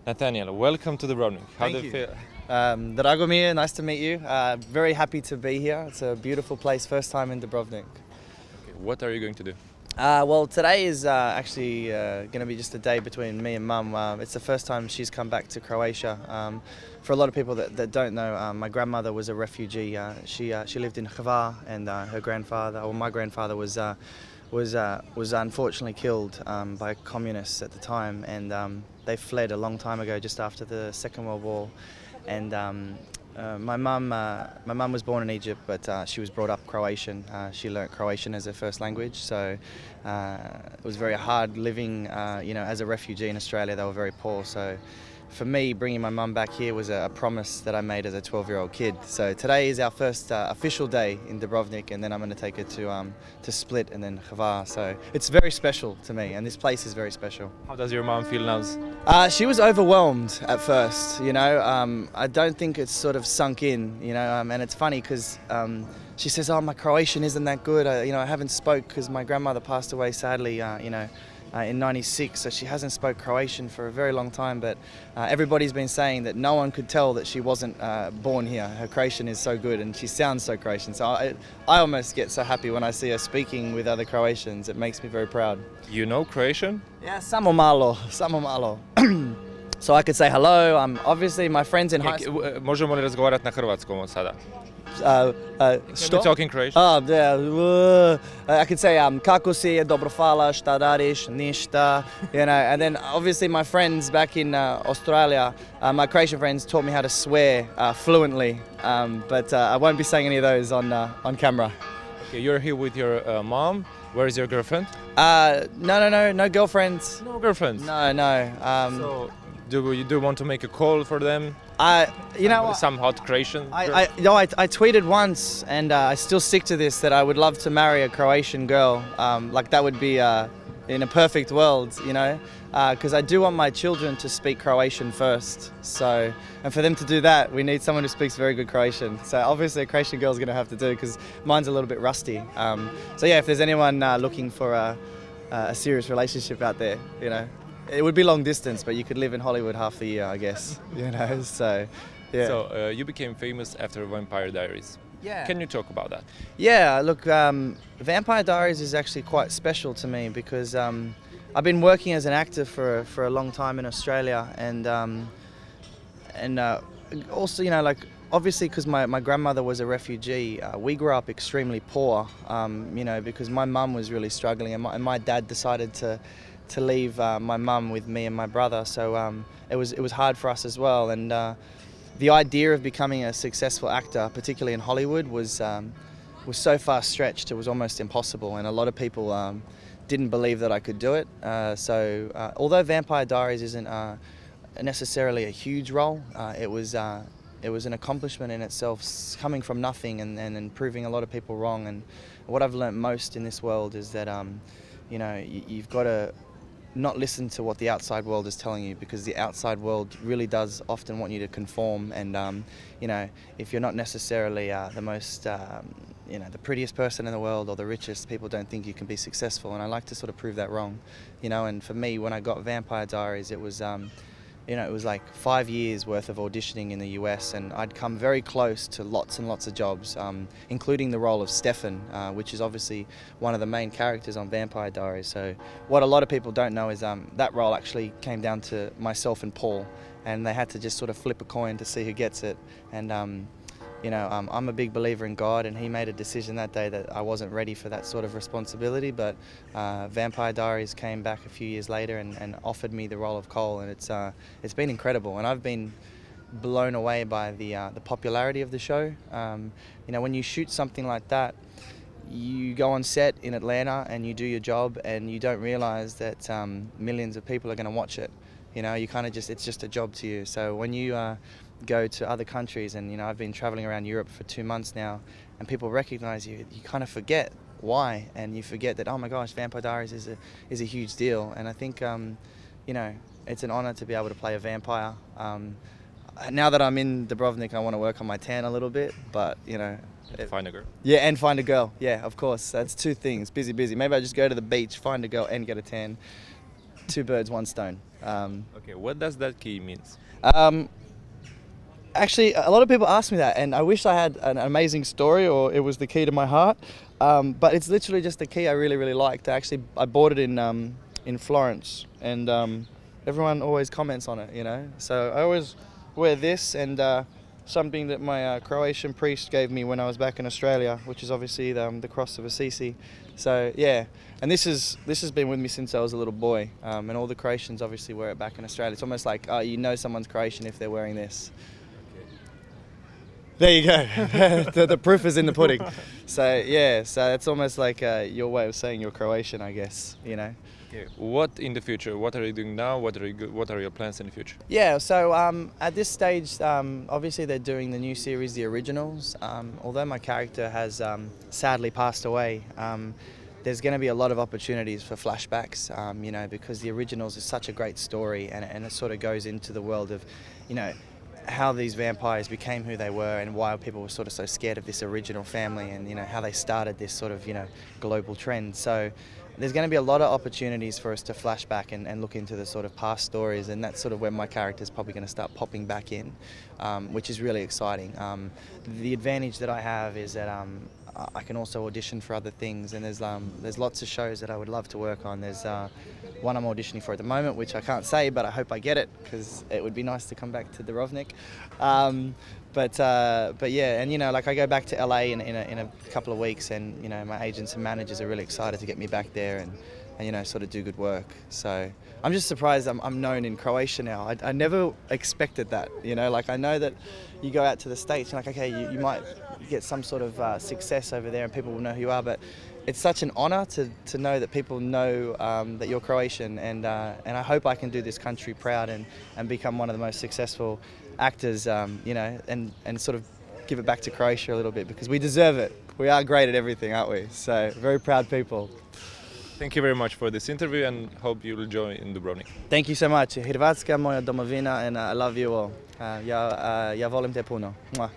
Nathaniel, welcome to Dubrovnik. How do you feel? Dragomir, nice to meet you. Very happy to be here. It's a beautiful place, first time in Dubrovnik. Okay, what are you going to do? Well, today is actually going to be just a day between me and Mum. It's the first time she's come back to Croatia. For a lot of people that don't know, my grandmother was a refugee. She lived in Hvar, and her grandfather, or my grandfather, was unfortunately killed by communists at the time, and they fled a long time ago, just after the Second World War. And my mum was born in Egypt, but she was brought up Croatian. She learnt Croatian as her first language, so it was very hard living, as a refugee in Australia. They were very poor, so for me, bringing my mum back here was a promise that I made as a 12-year-old kid. So today is our first official day in Dubrovnik, and then I'm going to take her to Split and then Hvar. So it's very special to me, and this place is very special. How does your mom feel now? She was overwhelmed at first, I don't think it's sort of sunk in, and it's funny because she says, "Oh, my Croatian isn't that good. I haven't spoke because my grandmother passed away sadly, in '96, so she hasn't spoke Croatian for a very long time, but everybody's been saying that no one could tell that she wasn't born here. Her Croatian is so good and she sounds so Croatian, so I almost get so happy when I see her speaking with other Croatians. It makes me very proud. You know Croatian? Yeah, samo malo. So I could say hello. Obviously my friends in high school. Možemo li razgovarati na hrvatskom od sada? Can we talk in Croatian? I could say kako si, dobro hvala, šta radiš, ništa, and then obviously my friends back in Australia, my Croatian friends taught me how to swear fluently, but I won't be saying any of those on camera. Okay, you're here with your mom. Where is your girlfriend? No girlfriends. No girlfriends? No. So do you want to make a call for them? Some hot Croatian. I tweeted once, and I still stick to this, that I would love to marry a Croatian girl. Like that would be in a perfect world, because I do want my children to speak Croatian first. So, and for them to do that, we need someone who speaks very good Croatian. So obviously a Croatian girl is going to have to do, because mine's a little bit rusty. So yeah, if there's anyone looking for a serious relationship out there, it would be long distance, but you could live in Hollywood half the year, I guess. So yeah. So you became famous after Vampire Diaries. Yeah. Can you talk about that? Yeah, look, Vampire Diaries is actually quite special to me because I've been working as an actor for a long time in Australia, and also, obviously because my grandmother was a refugee, we grew up extremely poor, because my mum was really struggling, and my dad decided to leave my mum with me and my brother, so it was hard for us as well. And the idea of becoming a successful actor, particularly in Hollywood, was so far stretched it was almost impossible, and a lot of people didn't believe that I could do it. So although Vampire Diaries isn't necessarily a huge role, it was an accomplishment in itself, coming from nothing and proving a lot of people wrong. And what I've learnt most in this world is that you've got to not listen to what the outside world is telling you, because the outside world really does often want you to conform, and if you're not necessarily the most the prettiest person in the world or the richest, people don't think you can be successful, and I like to sort of prove that wrong. And for me, when I got Vampire Diaries, it was it was like 5 years worth of auditioning in the US, and I'd come very close to lots and lots of jobs, including the role of Stefan, which is obviously one of the main characters on Vampire Diaries. So what a lot of people don't know is that role actually came down to myself and Paul, and they had to just sort of flip a coin to see who gets it. And I'm a big believer in God, and he made a decision that day that I wasn't ready for that sort of responsibility, but Vampire Diaries came back a few years later and offered me the role of Kol, and it's been incredible, and I've been blown away by the popularity of the show. When you shoot something like that, you go on set in Atlanta and you do your job, and you don't realize that millions of people are going to watch it. You kind of it's just a job to you. So when you go to other countries, and I've been traveling around Europe for 2 months now, and people recognize you, you kind of forget why, and you forget that, oh my gosh, Vampire Diaries is a huge deal. And I think it's an honor to be able to play a vampire. Now that I'm in Dubrovnik, I want to work on my tan a little bit, but find a girl. Yeah, and find a girl. Yeah, of course. That's two things. Busy. Maybe I just go to the beach, find a girl, and get a tan. two birds, one stone. Okay, what does that key means? Actually, a lot of people ask me that, and I wish I had an amazing story or it was the key to my heart. But it's literally just the key I really, really liked. I bought it in Florence, and everyone always comments on it, you know. So I always wear this, and something that my Croatian priest gave me when I was back in Australia, which is obviously the cross of Assisi. So yeah, and this has been with me since I was a little boy, and all the Croatians obviously wear it back in Australia. It's almost like, oh, you know someone's Croatian if they're wearing this. There you go. the proof is in the pudding. So yeah, so it's almost like your way of saying you're Croatian, I guess. You know. Okay. What in the future? What are you doing now? What are your plans in the future? Yeah. So at this stage, obviously they're doing the new series, the originals. Although my character has sadly passed away, there's going to be a lot of opportunities for flashbacks. You know, because the originals is such a great story, and it sort of goes into the world of, you know, how these vampires became who they were and why people were sort of so scared of this original family, and you know how they started this sort of, you know, global trend. So there's going to be a lot of opportunities for us to flash back and look into the sort of past stories, and that's sort of where my character is probably going to start popping back in, which is really exciting. The advantage that I have is that I can also audition for other things, and there's lots of shows that I would love to work on. There's one I'm auditioning for at the moment, which I can't say, but I hope I get it, because it would be nice to come back to Dubrovnik. But yeah, and you know, like I go back to LA in a couple of weeks, and you know, my agents and managers are really excited to get me back there and you know, sort of do good work. So I'm just surprised I'm known in Croatia now. I never expected that, you know. Like I know that you go out to the States and like, okay, you might get some sort of success over there and people will know who you are, but it's such an honor to know that people know that you're Croatian, and I hope I can do this country proud and become one of the most successful actors, you know, and sort of give it back to Croatia a little bit, because we deserve it. We are great at everything, aren't we? So very proud people. Thank you very much for this interview, and hope you'll enjoy in Dubrovnik. Thank you so much. Hrvatska moja domovina, and I love you all. Ja volim te puno. Mwah.